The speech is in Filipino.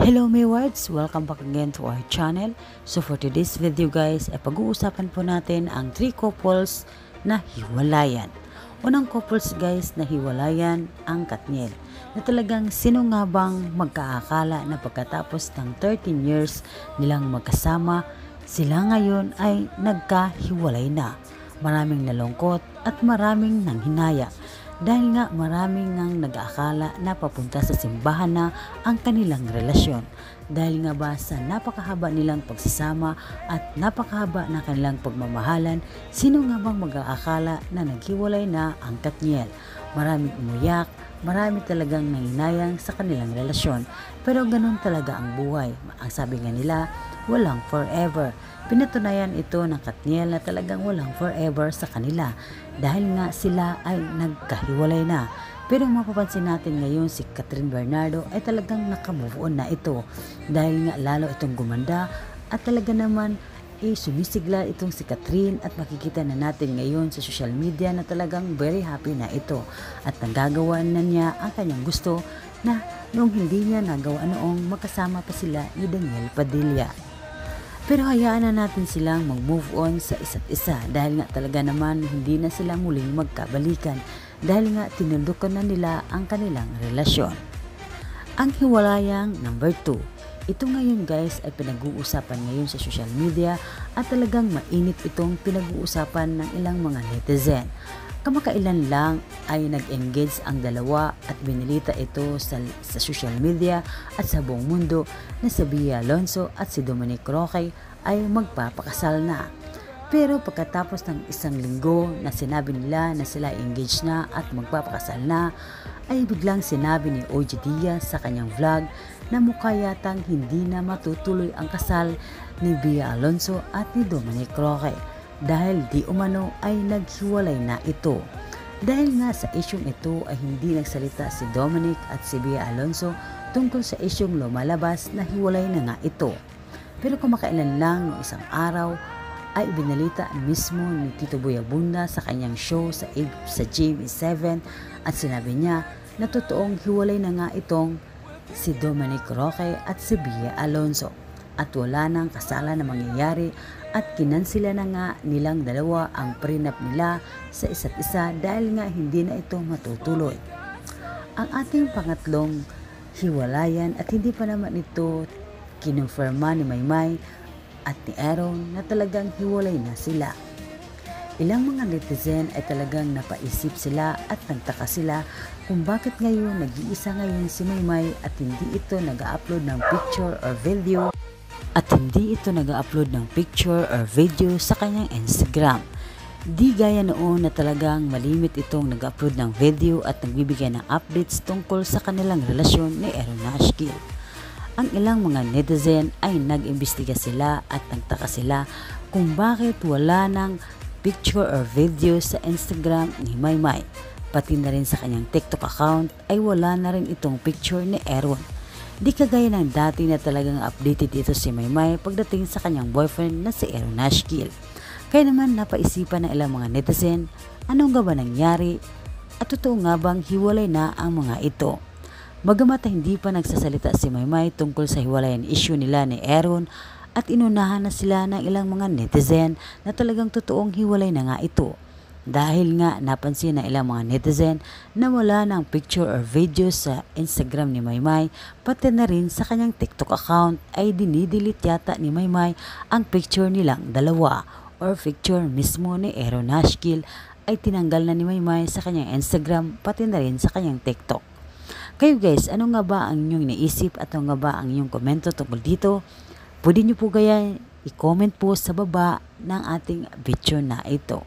Hello my words! Welcome back again to our channel. So for today's video guys, ay pag-uusapan po natin ang 3 couples na hiwalayan. Unang couples guys na hiwalayan ang Katniel. Na talagang sino nga bang magkaakala na pagkatapos ng 13 years nilang magkasama, sila ngayon ay nagkahiwalay na. Maraming nalungkot at maraming nanghinaya. Dahil nga maraming ngang nag-aakala na papunta sa simbahan na ang kanilang relasyon. Dahil nga ba sa napakahaba nilang pagsasama at napakahaba na kanilang pagmamahalan, sino nga bang mag-aakala na naghiwalay na ang Katniel? Maraming umuyak, marami talagang nanginayang sa kanilang relasyon. Pero ganun talaga ang buhay. Ang sabi nga nila, walang forever. Pinatunayan ito ng Katniel na talagang walang forever sa kanila dahil nga sila ay nagkahiwalay na. Pero mapapansin natin ngayon si Kathryn Bernardo ay talagang nakamove on na ito dahil nga lalo itong gumanda at talaga naman sumisigla itong si Kathryn at makikita na natin ngayon sa social media na talagang very happy na ito at nagagawa na niya ang kanyang gusto na nung hindi niya nagawa noong magkasama pa sila ni Daniel Padilla. Pero hayaan na natin silang mag-move on sa isa't isa dahil nga talaga naman hindi na sila muling magkabalikan dahil nga tinundukan na nila ang kanilang relasyon. Ang hiwalayang number 2. Ito ngayon guys ay pinag-uusapan ngayon sa social media at talagang mainit itong pinag-uusapan ng ilang mga netizen. Kamakailan lang ay nag-engage ang dalawa at binilita ito sa social media at sa buong mundo na si Bea Alonzo at si Dominic Roque ay magpapakasal na. Pero pagkatapos ng isang linggo na sinabi nila na sila engaged na at magpapakasal na, ay biglang sinabi ni OG Diaz sa kanyang vlog na mukha yatang hindi na matutuloy ang kasal ni Bea Alonzo at ni Dominic Roque. Dahil di umano ay naghiwalay na ito. Dahil nga sa isyong ito ay hindi nagsalita si Dominic at si Bea Alonzo tungkol sa isyong lumalabas na hiwalay na nga ito. Pero kumakailan lang noong isang araw ay ibinalita mismo ni Tito Boy Abunda sa kanyang show sa GMA7 at sinabi niya na totoong hiwalay na nga itong si Dominic Roque at si Bea Alonzo. At wala nang kasalan na mangyayari at kinansila na nga nilang dalawa ang prenup nila sa isa't isa dahil nga hindi na ito matutuloy. Ang ating pangatlong hiwalayan at hindi pa naman ito kinonfirma ni Maymay at ni Aaron na talagang hiwalay na sila. Ilang mga netizen ay talagang napaisip sila at nagtaka sila kung bakit ngayon nag-iisa ngayon si Maymay at hindi ito nag-upload ng picture or video or video sa kanyang Instagram. Di gaya noon na talagang malimit itong nag-upload ng video at nagbibigay ng updates tungkol sa kanilang relasyon ni Aaron Nashkill. Ang ilang mga netizen ay nag-imbestiga sila at nagtaka sila kung bakit wala ng picture or video sa Instagram ni Maymay. Pati na rin sa kanyang TikTok account ay wala na rin itong picture ni Aaron. Di kagaya ng dati na talagang updated ito si Maymay pagdating sa kanyang boyfriend na si Aaron Nashkill. Kaya naman napaisipan ng ilang mga netizen, anong nga ba nangyari at totoo nga bang hiwalay na ang mga ito? Bagamat hindi pa nagsasalita si Maymay tungkol sa hiwalayan issue nila ni Aaron at inunahan na sila ng ilang mga netizen na talagang totoong hiwalay na nga ito. Dahil nga napansin ng ilang mga netizen na wala ng picture or video sa Instagram ni Maymay, pati na rin sa kanyang TikTok account ay dinidelete yata ni Maymay ang picture nilang dalawa or picture mismo ni Aaron Nashkill ay tinanggal na ni Maymay sa kanyang Instagram pati na rin sa kanyang TikTok. Kayo guys, ano nga ba ang inyong naisip at ano nga ba ang inyong komento tungkol dito? Pwede nyo po kaya i-comment po sa baba ng ating video na ito.